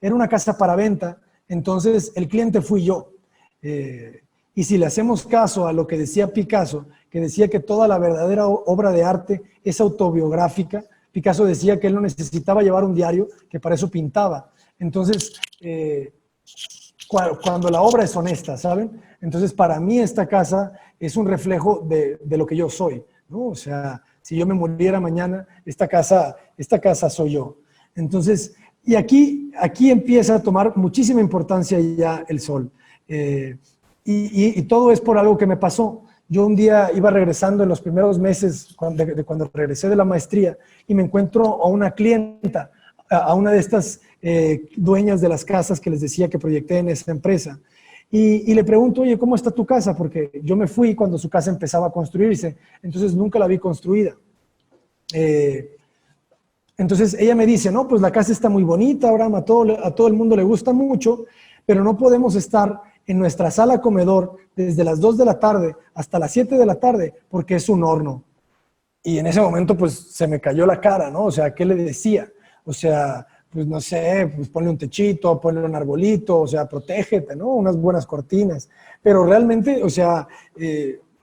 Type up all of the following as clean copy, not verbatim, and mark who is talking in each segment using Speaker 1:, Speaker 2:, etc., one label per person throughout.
Speaker 1: Era una casa para venta, entonces el cliente fui yo. Y si le hacemos caso a lo que decía Picasso, que decía que toda la verdadera obra de arte es autobiográfica, Picasso decía que él no necesitaba llevar un diario, que para eso pintaba. Entonces, cuando la obra es honesta, ¿saben? Entonces, para mí esta casa es un reflejo de lo que yo soy, ¿no? O sea, si yo me muriera mañana, esta casa soy yo. Entonces, y aquí empieza a tomar muchísima importancia ya el sol. Y todo es por algo que me pasó. Yo un día iba regresando en los primeros meses de cuando regresé de la maestría y me encuentro a una clienta, a una de estas dueñas de las casas que les decía que proyecté en esa empresa. Y le pregunto, oye, ¿cómo está tu casa? Porque yo me fui cuando su casa empezaba a construirse, entonces nunca la vi construida. Entonces ella me dice, no, pues la casa está muy bonita, Abraham, a todo el mundo le gusta mucho, pero no podemos estar en nuestra sala comedor desde las 2 de la tarde hasta las 7 de la tarde porque es un horno. Y en ese momento pues se me cayó la cara, ¿no? O sea, ¿qué le decía? O sea, pues no sé, pues ponle un techito, ponle un arbolito, o sea, protégete, ¿no? Unas buenas cortinas. Pero realmente, o sea,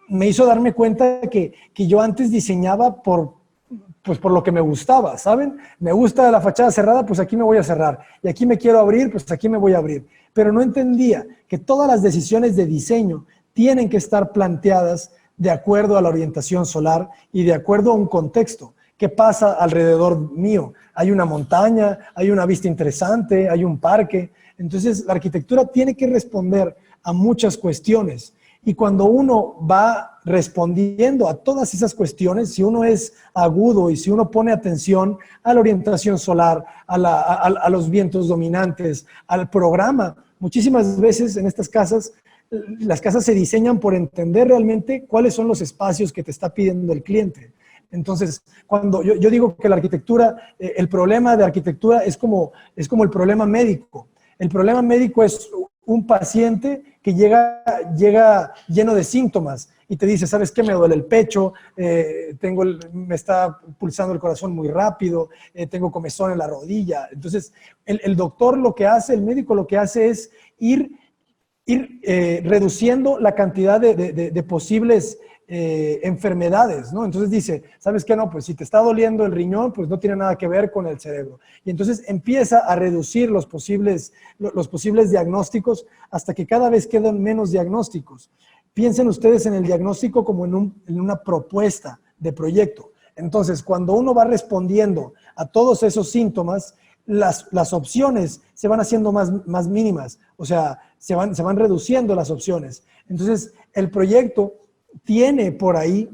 Speaker 1: me hizo darme cuenta que yo antes diseñaba pues por lo que me gustaba, ¿saben? Me gusta la fachada cerrada, pues aquí me voy a cerrar. Y aquí me quiero abrir, pues aquí me voy a abrir. Pero no entendía que todas las decisiones de diseño tienen que estar planteadas de acuerdo a la orientación solar y de acuerdo a un contexto. ¿Qué pasa alrededor mío? Hay una montaña, hay una vista interesante, hay un parque. Entonces, la arquitectura tiene que responder a muchas cuestiones. Y cuando uno va respondiendo a todas esas cuestiones, si uno es agudo y si uno pone atención a la orientación solar, a los vientos dominantes, al programa, muchísimas veces en estas casas, las casas se diseñan por entender realmente cuáles son los espacios que te está pidiendo el cliente. Entonces, cuando yo digo que la arquitectura, el problema de arquitectura es como el problema médico. El problema médico es un paciente que llega lleno de síntomas y te dice, ¿sabes qué? Me duele el pecho, me está pulsando el corazón muy rápido, tengo comezón en la rodilla. Entonces, el doctor lo que hace, el médico lo que hace es ir reduciendo la cantidad de posibles enfermedades, ¿no? Entonces dice, ¿sabes qué? No, pues si te está doliendo el riñón, pues no tiene nada que ver con el cerebro. Y entonces empieza a reducir los posibles diagnósticos hasta que cada vez quedan menos diagnósticos. Piensen ustedes en el diagnóstico como en una propuesta de proyecto. Entonces, cuando uno va respondiendo a todos esos síntomas, las opciones se van haciendo más mínimas, o sea, se van reduciendo las opciones. Entonces, el proyecto tiene por ahí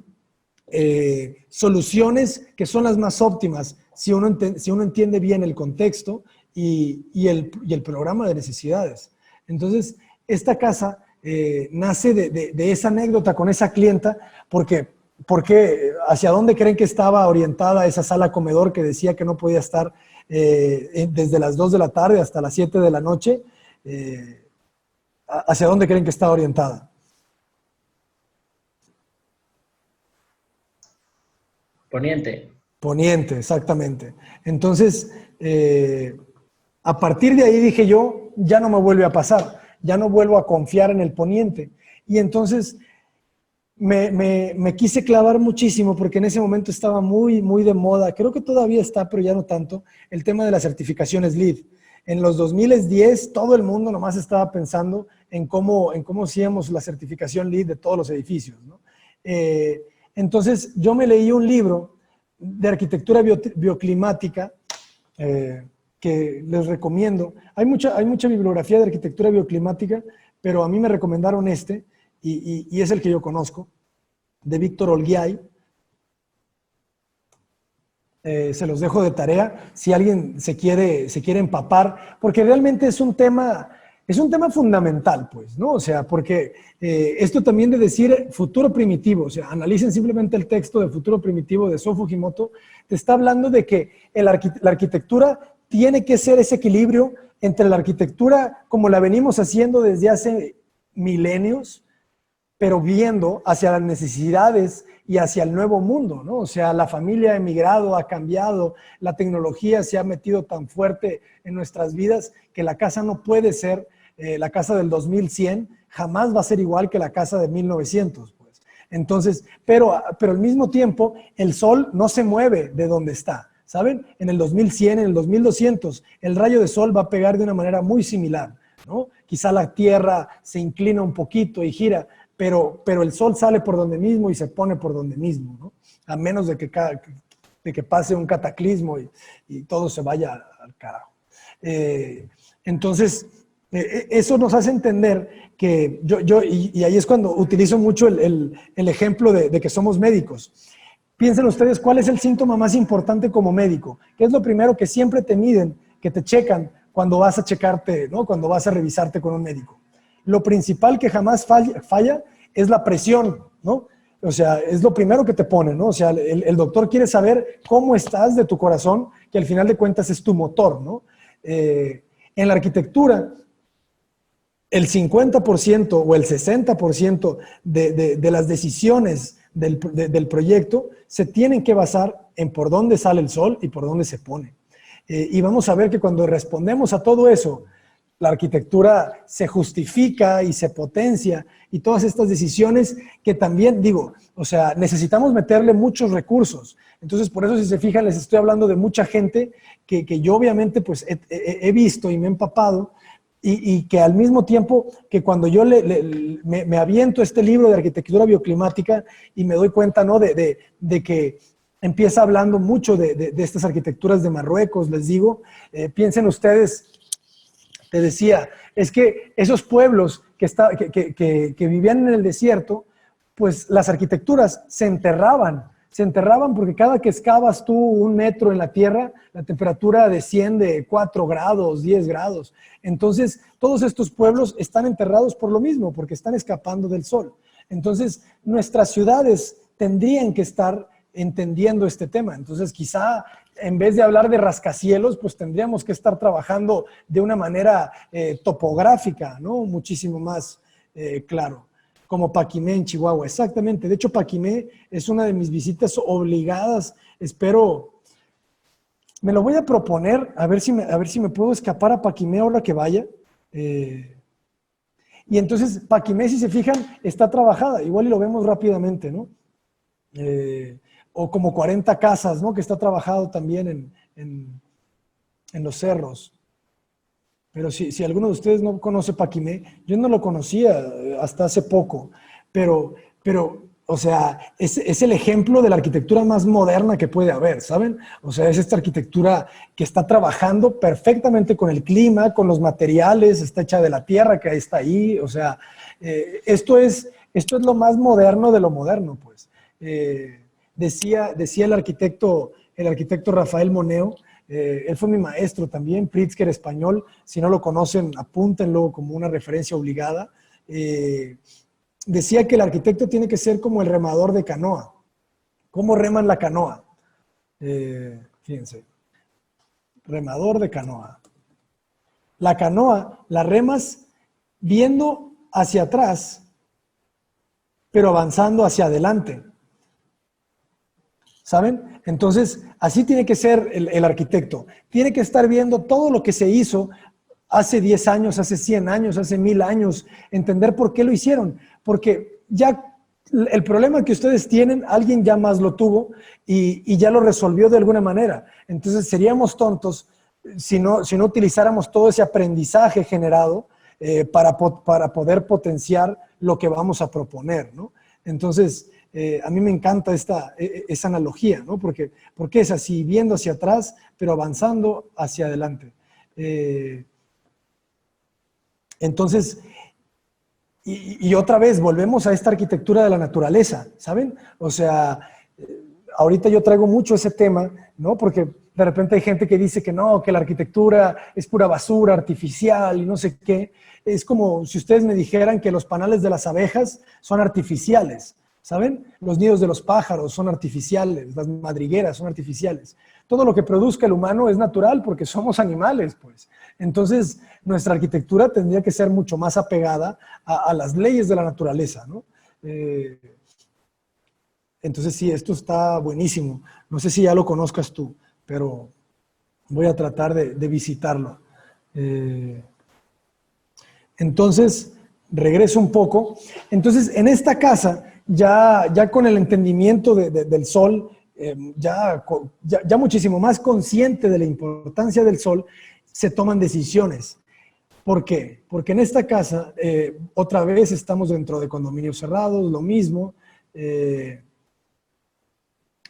Speaker 1: soluciones que son las más óptimas si uno entiende bien el contexto y el programa de necesidades. Entonces, esta casa nace de esa anécdota con esa clienta porque ¿hacia dónde creen que estaba orientada esa sala comedor que decía que no podía estar desde las 2 de la tarde hasta las 7 de la noche? ¿Hacia dónde creen que está orientada?
Speaker 2: Poniente.
Speaker 1: Poniente, exactamente. Entonces, a partir de ahí dije yo, ya no me vuelve a pasar, ya no vuelvo a confiar en el poniente. Y entonces me quise clavar muchísimo porque en ese momento estaba muy, muy de moda, creo que todavía está, pero ya no tanto, el tema de las certificaciones LEED. En los 2010 todo el mundo nomás estaba pensando en cómo hacíamos la certificación LEED de todos los edificios, ¿no? Entonces yo me leí un libro de arquitectura bioclimática que les recomiendo. Hay mucha bibliografía de arquitectura bioclimática, pero a mí me recomendaron y es el que yo conozco, de Víctor Olguiay. Se los dejo de tarea si alguien se quiere empapar, porque realmente es un tema fundamental, pues, ¿no? O sea, porque esto también de decir futuro primitivo, o sea, analicen simplemente el texto de Futuro Primitivo de Sou Fujimoto, te está hablando de que la arquitectura tiene que ser ese equilibrio entre la arquitectura como la venimos haciendo desde hace milenios, pero viendo hacia las necesidades y hacia el nuevo mundo, ¿no? O sea, la familia ha emigrado, ha cambiado, la tecnología se ha metido tan fuerte en nuestras vidas que la casa no puede ser la casa del 2100, jamás va a ser igual que la casa de 1900, pues. Entonces, pero al mismo tiempo, el sol no se mueve de donde está, ¿saben? En el 2100, en el 2200, el rayo de sol va a pegar de una manera muy similar, ¿no? Quizá la Tierra se inclina un poquito y gira, pero el sol sale por donde mismo y se pone por donde mismo, ¿no? A menos de que pase un cataclismo y todo se vaya al carajo. Entonces, eso nos hace entender que y ahí es cuando utilizo mucho el ejemplo de que somos médicos. Piensen ustedes cuál es el síntoma más importante como médico. ¿Qué es lo primero que siempre te miden, que te checan cuando vas a checarte, ¿no? Cuando vas a revisarte con un médico? Lo principal que jamás falla es la presión, ¿no? O sea, es lo primero que te ponen, ¿no? O sea, el doctor quiere saber cómo estás de tu corazón, que al final de cuentas es tu motor, ¿no? En la arquitectura, el 50% o el 60% de las decisiones del proyecto se tienen que basar en por dónde sale el sol y por dónde se pone. Y vamos a ver que cuando respondemos a todo eso, la arquitectura se justifica y se potencia y todas estas decisiones que también, digo, o sea, necesitamos meterle muchos recursos. Entonces, por eso, si se fijan, les estoy hablando de mucha gente que yo obviamente pues he visto y me he empapado y que al mismo tiempo que cuando yo me aviento este libro de arquitectura bioclimática y me doy cuenta, ¿no? de que empieza hablando mucho de estas arquitecturas de Marruecos, les digo, piensen ustedes. Te decía, es que esos pueblos que vivían en el desierto, pues las arquitecturas se enterraban porque cada que excavas tú 1 metro en la tierra, la temperatura desciende 4 grados, 10 grados. Entonces, todos estos pueblos están enterrados por lo mismo, porque están escapando del sol. Entonces, nuestras ciudades tendrían que estar entendiendo este tema. Entonces, quizá en vez de hablar de rascacielos, pues tendríamos que estar trabajando de una manera topográfica, ¿no? Muchísimo más claro, como Paquimé en Chihuahua. Exactamente. De hecho, Paquimé es una de mis visitas obligadas. Espero, me lo voy a proponer, a ver si me puedo escapar a Paquimé ahora que vaya. Y entonces, Paquimé, si se fijan, está trabajada. Igual y lo vemos rápidamente, ¿no? O como 40 casas, ¿no? Que está trabajado también en los cerros. Pero si alguno de ustedes no conoce Paquimé, yo no lo conocía hasta hace poco, pero o sea, es el ejemplo de la arquitectura más moderna que puede haber, ¿saben? O sea, es esta arquitectura que está trabajando perfectamente con el clima, con los materiales, está hecha de la tierra que está ahí, o sea, esto es lo más moderno de lo moderno, pues. Decía el arquitecto Rafael Moneo, él fue mi maestro también, Pritzker español, si no lo conocen, apúntenlo como una referencia obligada. Decía que el arquitecto tiene que ser como el remador de canoa. ¿Cómo reman la canoa? Fíjense, remador de canoa. La canoa la remas viendo hacia atrás, pero avanzando hacia adelante. ¿Saben? Entonces, así tiene que ser el arquitecto. Tiene que estar viendo todo lo que se hizo hace 10 años, hace 100 años, hace 1000 años, entender por qué lo hicieron. Porque ya el problema que ustedes tienen, alguien ya más lo tuvo y ya lo resolvió de alguna manera. Entonces, seríamos tontos si no utilizáramos todo ese aprendizaje generado para poder potenciar lo que vamos a proponer, ¿no? Entonces, a mí me encanta esa analogía, ¿no? Porque es así, viendo hacia atrás, pero avanzando hacia adelante. Entonces, y otra vez, volvemos a esta arquitectura de la naturaleza, ¿saben? O sea, ahorita yo traigo mucho ese tema, ¿no? Porque de repente hay gente que dice que no, que la arquitectura es pura basura artificial y no sé qué. Es como si ustedes me dijeran que los panales de las abejas son artificiales. ¿Saben? Los nidos de los pájaros son artificiales, las madrigueras son artificiales. Todo lo que produzca el humano es natural porque somos animales, pues. Entonces, nuestra arquitectura tendría que ser mucho más apegada a las leyes de la naturaleza, ¿no? Entonces sí, esto está buenísimo. No sé si ya lo conozcas tú, pero voy a tratar de visitarlo. Entonces, regreso un poco. Entonces, en esta casa, ya con el entendimiento del sol, ya muchísimo más consciente de la importancia del sol, se toman decisiones. ¿Por qué? Porque en esta casa, otra vez estamos dentro de condominios cerrados, lo mismo.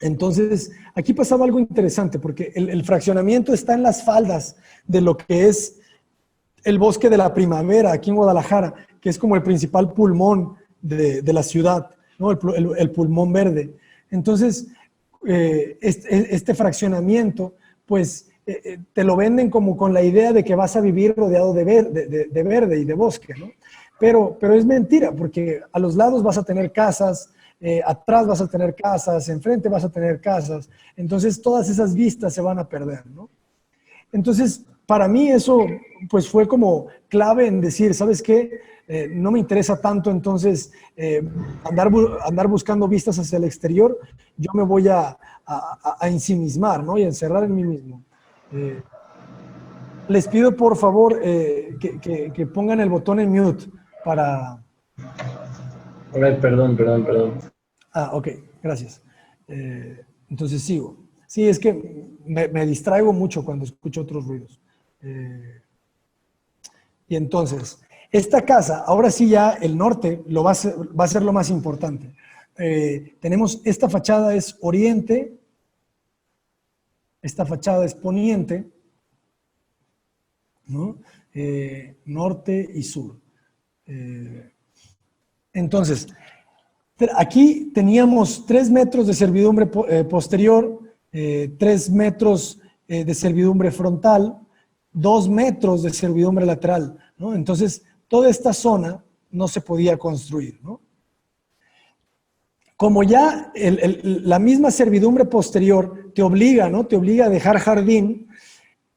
Speaker 1: Entonces, aquí pasaba algo interesante, porque el fraccionamiento está en las faldas de lo que es el bosque de la primavera aquí en Guadalajara, que es como el principal pulmón de la ciudad, ¿no? El pulmón verde. Entonces, este fraccionamiento, pues te lo venden como con la idea de que vas a vivir rodeado de verde y de bosque, ¿no? Pero es mentira, porque a los lados vas a tener casas, atrás vas a tener casas, enfrente vas a tener casas. Entonces, todas esas vistas se van a perder, ¿no? Entonces, para mí eso pues fue como clave en decir, ¿sabes qué? No me interesa tanto entonces andar buscando vistas hacia el exterior, yo me voy a ensimismar, ¿no? Y a encerrar en mí mismo. Les pido por favor que pongan el botón en mute para...
Speaker 2: A ver, perdón.
Speaker 1: Ah, ok, gracias. Entonces sigo. Sí, es que me distraigo mucho cuando escucho otros ruidos. Y entonces, esta casa, ahora sí ya el norte va a ser lo más importante. Tenemos, esta fachada es oriente, esta fachada es poniente, ¿no? Norte y sur. Entonces, aquí teníamos 3 metros de servidumbre posterior, 3 metros de servidumbre frontal, 2 metros de servidumbre lateral, ¿no? Entonces, toda esta zona no se podía construir, ¿no? Como ya la misma servidumbre posterior te obliga, ¿no? Te obliga a dejar jardín,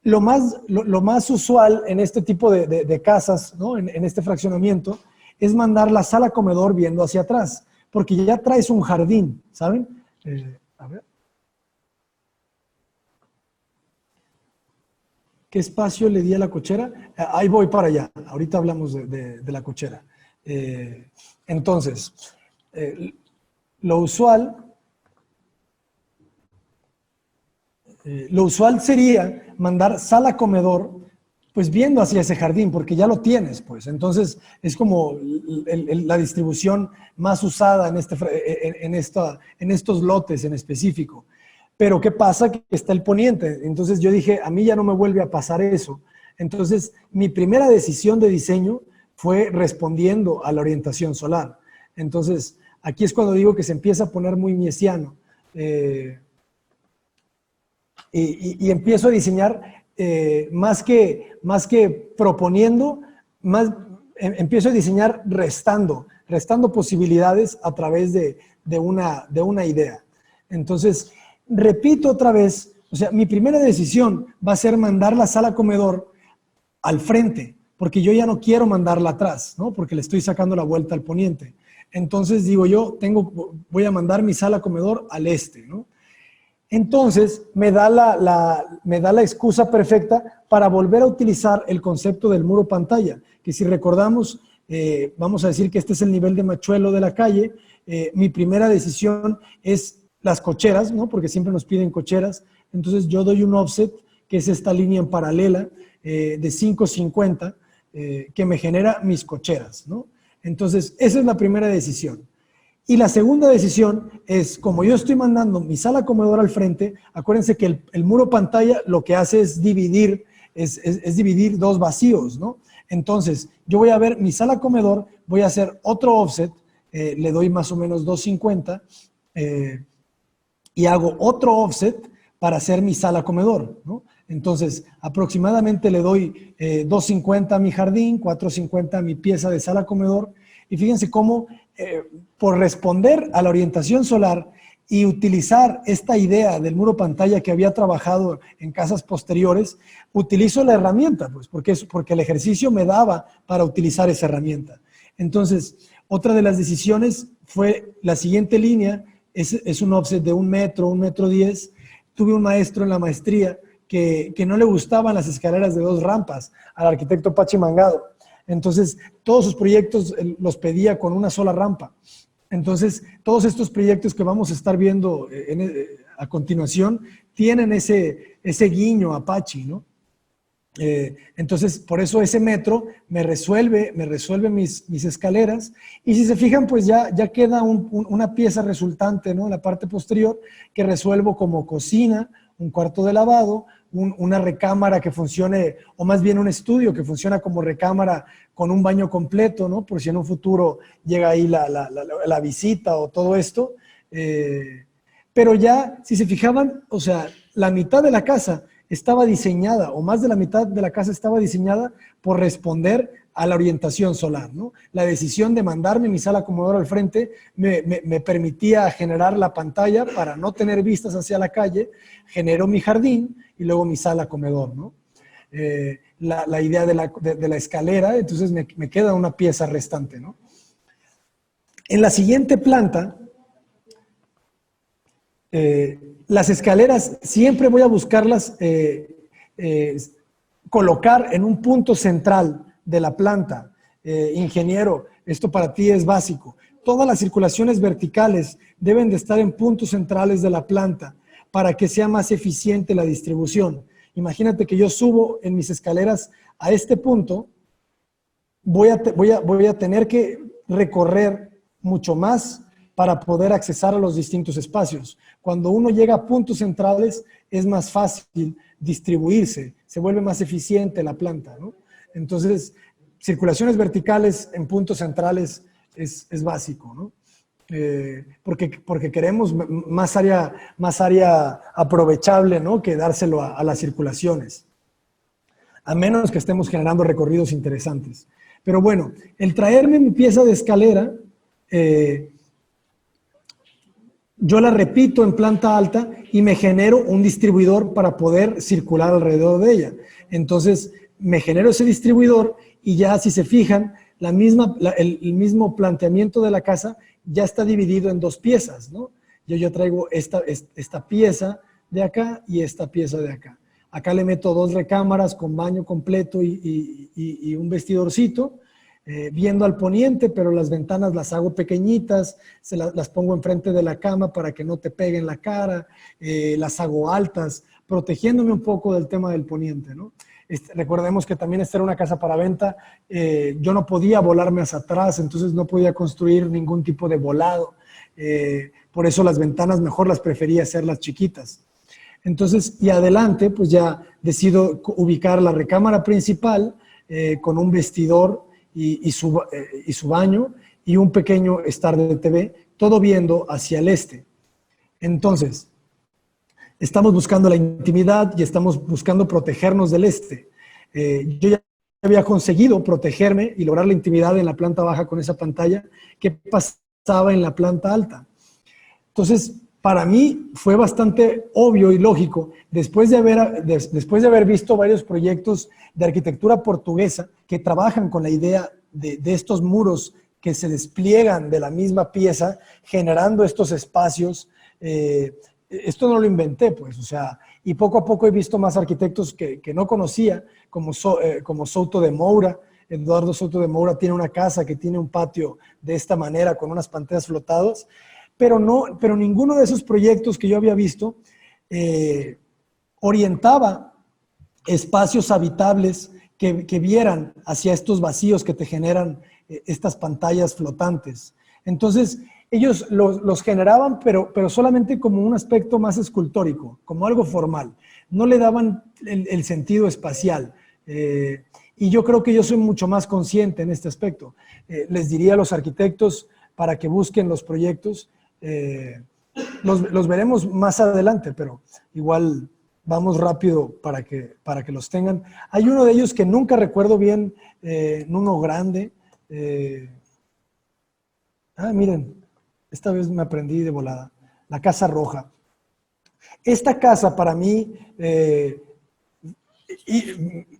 Speaker 1: lo más usual en este tipo de casas, ¿no? En este fraccionamiento, es mandar la sala comedor viendo hacia atrás, porque ya traes un jardín, ¿saben? A ver. ¿Qué espacio le di a la cochera? Ahí voy para allá. Ahorita hablamos de la cochera. Entonces, lo usual sería mandar sala-comedor, pues viendo hacia ese jardín, porque ya lo tienes, pues. Entonces, es como la distribución más usada en estos lotes en específico. Pero ¿qué pasa? Que está el poniente. Entonces yo dije, a mí ya no me vuelve a pasar eso. Entonces mi primera decisión de diseño fue respondiendo a la orientación solar. Entonces aquí es cuando digo que se empieza a poner muy miesiano. Y empiezo a diseñar más que proponiendo, empiezo a diseñar restando posibilidades a través de una idea. Entonces, repito otra vez, o sea, mi primera decisión va a ser mandar la sala comedor al frente, porque yo ya no quiero mandarla atrás, ¿no? Porque le estoy sacando la vuelta al poniente. Entonces digo yo, voy a mandar mi sala comedor al este, ¿no? Entonces me da la excusa perfecta para volver a utilizar el concepto del muro pantalla, que si recordamos, vamos a decir que este es el nivel de machuelo de la calle. Mi primera decisión es las cocheras, ¿no? Porque siempre nos piden cocheras. Entonces yo doy un offset, que es esta línea en paralela de 5.50, que me genera mis cocheras, ¿no? Entonces esa es la primera decisión. Y la segunda decisión es, como yo estoy mandando mi sala comedor al frente, acuérdense que el muro pantalla lo que hace es dividir dos vacíos, ¿no? Entonces, yo voy a ver mi sala comedor, voy a hacer otro offset, le doy más o menos 2.50 y hago otro offset para hacer mi sala comedor, ¿no? Entonces, aproximadamente le doy 2.50 a mi jardín, 4.50 a mi pieza de sala comedor, y fíjense cómo por responder a la orientación solar y utilizar esta idea del muro pantalla que había trabajado en casas posteriores, utilizo la herramienta, pues, porque el ejercicio me daba para utilizar esa herramienta. Entonces, otra de las decisiones fue la siguiente línea, es un offset de 1 metro 10. Tuve un maestro en la maestría que no le gustaban las escaleras de 2 rampas, al arquitecto Pachi Mangado. Entonces, todos sus proyectos los pedía con una sola rampa. Entonces, todos estos proyectos que vamos a estar viendo a continuación tienen ese guiño a Pachi, ¿no? Entonces, por eso ese metro me resuelve mis escaleras, y si se fijan, pues ya queda una pieza resultante, ¿no? En la parte posterior, que resuelvo como cocina, un cuarto de lavado, una recámara que funcione, o más bien un estudio que funciona como recámara con un baño completo, ¿no? Por si en un futuro llega ahí la visita o todo esto. Pero ya, si se fijaban, o sea, la mitad de la casa estaba diseñada, o más de la mitad de la casa estaba diseñada por responder a la orientación solar, ¿no? La decisión de mandarme mi sala comedor al frente me permitía generar la pantalla para no tener vistas hacia la calle, generó mi jardín y luego mi sala comedor, ¿no? La idea de la escalera, entonces me queda una pieza restante, ¿no? En la siguiente planta, las escaleras siempre voy a buscarlas colocar en un punto central de la planta. Ingeniero, esto para ti es básico. Todas las circulaciones verticales deben de estar en puntos centrales de la planta para que sea más eficiente la distribución. Imagínate que yo subo en mis escaleras a este punto, voy a tener que recorrer mucho más para poder accesar a los distintos espacios. Cuando uno llega a puntos centrales, es más fácil distribuirse, se vuelve más eficiente la planta, ¿no? Entonces, circulaciones verticales en puntos centrales es básico, ¿no? Porque queremos más área aprovechable, ¿no? Que dárselo a las circulaciones, a menos que estemos generando recorridos interesantes. Pero bueno, el traerme mi pieza de escalera, yo la repito en planta alta y me genero un distribuidor para poder circular alrededor de ella. Entonces, me genero ese distribuidor y ya, si se fijan, el mismo planteamiento de la casa ya está dividido en 2 piezas, ¿no? Yo traigo esta pieza de acá y esta pieza de acá. Acá le meto 2 recámaras con baño completo y un vestidorcito, viendo al poniente, pero las ventanas las hago pequeñitas, las pongo enfrente de la cama para que no te peguen la cara, las hago altas, protegiéndome un poco del tema del poniente, ¿no? Recordemos que también esta era una casa para venta, yo no podía volarme hacia atrás, entonces no podía construir ningún tipo de volado, por eso las ventanas mejor las prefería hacerlas chiquitas. Entonces, y adelante, pues ya decido ubicar la recámara principal con un vestidor y su baño y un pequeño estar de TV, todo viendo hacia el este. Entonces, estamos buscando la intimidad y estamos buscando protegernos del este. Yo ya había conseguido protegerme y lograr la intimidad en la planta baja con esa pantalla. ¿Qué pasaba en la planta alta? Entonces, para mí fue bastante obvio y lógico, después de haber visto varios proyectos de arquitectura portuguesa que trabajan con la idea de estos muros que se despliegan de la misma pieza, generando estos espacios. Esto no lo inventé, pues, o sea, y poco a poco he visto más arquitectos que no conocía, como Souto de Moura. Eduardo Souto de Moura tiene una casa que tiene un patio de esta manera, con unas pantallas flotadas, pero ninguno de esos proyectos que yo había visto orientaba espacios habitables que vieran hacia estos vacíos que te generan estas pantallas flotantes. Entonces, ellos los generaban, pero solamente como un aspecto más escultórico, como algo formal. No le daban el sentido espacial. Y yo creo que yo soy mucho más consciente en este aspecto. Les diría a los arquitectos para que busquen los proyectos. Los veremos más adelante, pero igual vamos rápido para que los tengan. Hay uno de ellos que nunca recuerdo bien, uno grande. Miren, esta vez me aprendí de volada. La Casa Roja. Esta casa para mí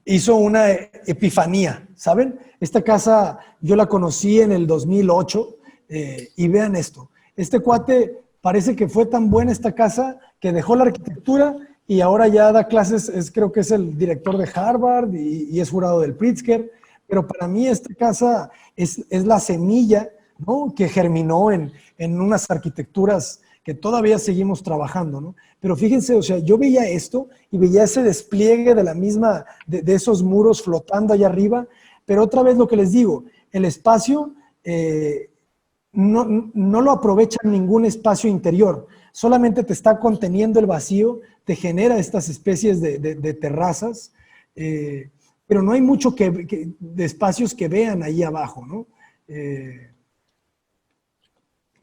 Speaker 1: hizo una epifanía, ¿saben? Esta casa yo la conocí en el 2008 y vean esto. Este cuate parece que fue tan buena esta casa que dejó la arquitectura y ahora ya da clases, creo que es el director de Harvard y es jurado del Pritzker, pero para mí esta casa es la semilla, ¿no?, que germinó en unas arquitecturas que todavía seguimos trabajando, ¿no? Pero fíjense, o sea, yo veía esto y veía ese despliegue de la misma, de esos muros flotando allá arriba, pero otra vez lo que les digo, el espacio no lo aprovecha ningún espacio interior, solamente te está conteniendo el vacío, te genera estas especies de terrazas, pero no hay mucho de espacios que vean ahí abajo, ¿no?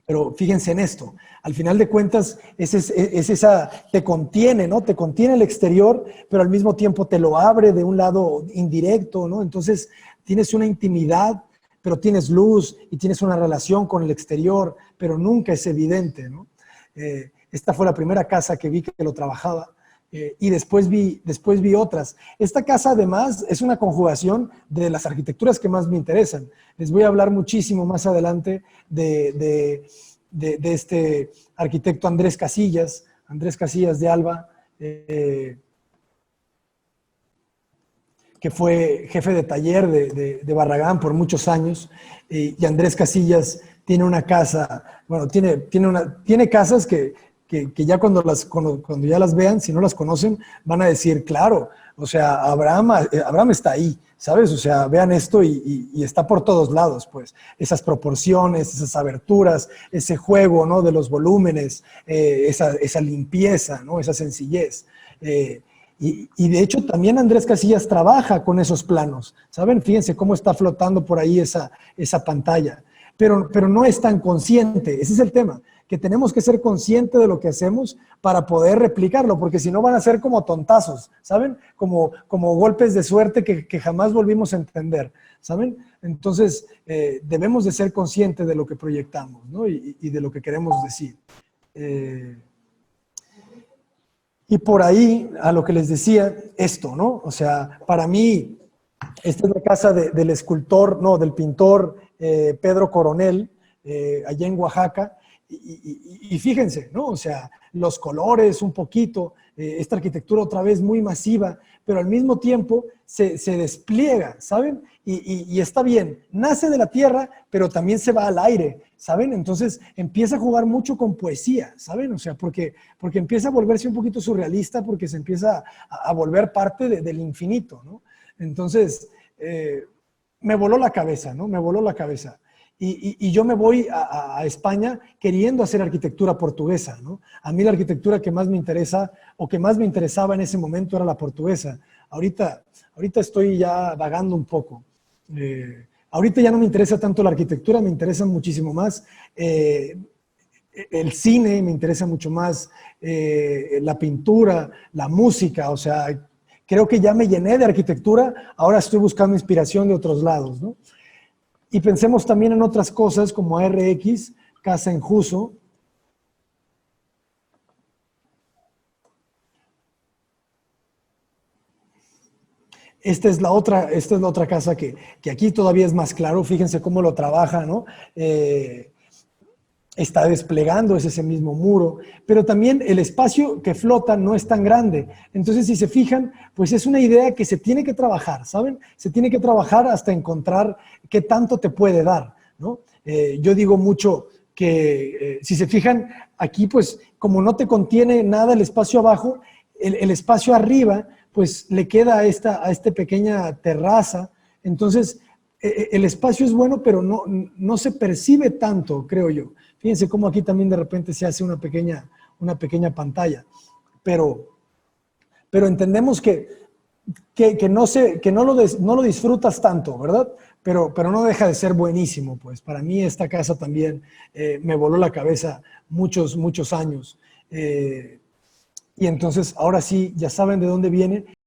Speaker 1: Pero fíjense en esto, al final de cuentas te contiene, ¿no? Te contiene el exterior, pero al mismo tiempo te lo abre de un lado indirecto, ¿no? Entonces tienes una intimidad, pero tienes luz y tienes una relación con el exterior, pero nunca es evidente, ¿no? Esta fue la primera casa que vi que lo trabajaba. Y después vi otras. Esta casa además es una conjugación de las arquitecturas que más me interesan. Les voy a hablar muchísimo más adelante de este arquitecto Andrés Casillas de Alba, que fue jefe de taller de Barragán por muchos años, y Andrés Casillas tiene una casa, bueno, tiene casas que ya cuando ya las vean, si no las conocen, van a decir, claro, o sea, Abraham está ahí, ¿sabes? O sea, vean esto y está por todos lados, pues, esas proporciones, esas aberturas, ese juego, ¿no?, de los volúmenes, esa limpieza, ¿no?, esa sencillez. Y de hecho también Andrés Casillas trabaja con esos planos, ¿saben? Fíjense cómo está flotando por ahí esa pantalla, pero no es tan consciente, ese es el tema, que tenemos que ser conscientes de lo que hacemos para poder replicarlo, porque si no van a ser como tontazos, ¿saben? Como golpes de suerte que jamás volvimos a entender, ¿saben? Entonces, debemos de ser conscientes de lo que proyectamos, ¿no? Y de lo que queremos decir. Y por ahí, a lo que les decía, esto, ¿no? O sea, para mí, esta es la casa del pintor Pedro Coronel, allá en Oaxaca, y fíjense, ¿no? O sea, los colores un poquito, esta arquitectura otra vez muy masiva, pero al mismo tiempo se despliega, ¿saben? Y está bien, nace de la tierra, pero también se va al aire, ¿saben? Entonces empieza a jugar mucho con poesía, ¿saben? O sea, porque empieza a volverse un poquito surrealista, porque se empieza a volver parte del infinito, ¿no? Entonces, me voló la cabeza, ¿no? Me voló la cabeza. Y yo me voy a España queriendo hacer arquitectura portuguesa, ¿no? A mí la arquitectura que más me interesa o que más me interesaba en ese momento era la portuguesa. Ahorita estoy ya vagando un poco. Ahorita ya no me interesa tanto la arquitectura, me interesa muchísimo más el cine, me interesa mucho más la pintura, la música, o sea, creo que ya me llené de arquitectura, ahora estoy buscando inspiración de otros lados, ¿no? Y pensemos también en otras cosas como ARX, Casa Enjuso. Esta es la otra casa que aquí todavía es más claro, fíjense cómo lo trabaja, ¿no? Está desplegando ese mismo muro, pero también el espacio que flota no es tan grande. Entonces, si se fijan, pues es una idea que se tiene que trabajar, ¿saben? Se tiene que trabajar hasta encontrar qué tanto te puede dar, ¿no? Yo digo mucho que, si se fijan, aquí pues como no te contiene nada el espacio abajo, el espacio arriba pues le queda a esta pequeña terraza. Entonces, el espacio es bueno, pero no se percibe tanto, creo yo. Fíjense cómo aquí también de repente se hace una pequeña pantalla. Pero entendemos que no lo disfrutas tanto, ¿verdad? Pero no deja de ser buenísimo, pues. Para mí esta casa también me voló la cabeza muchos años. Y entonces, ahora sí, ya saben de dónde viene.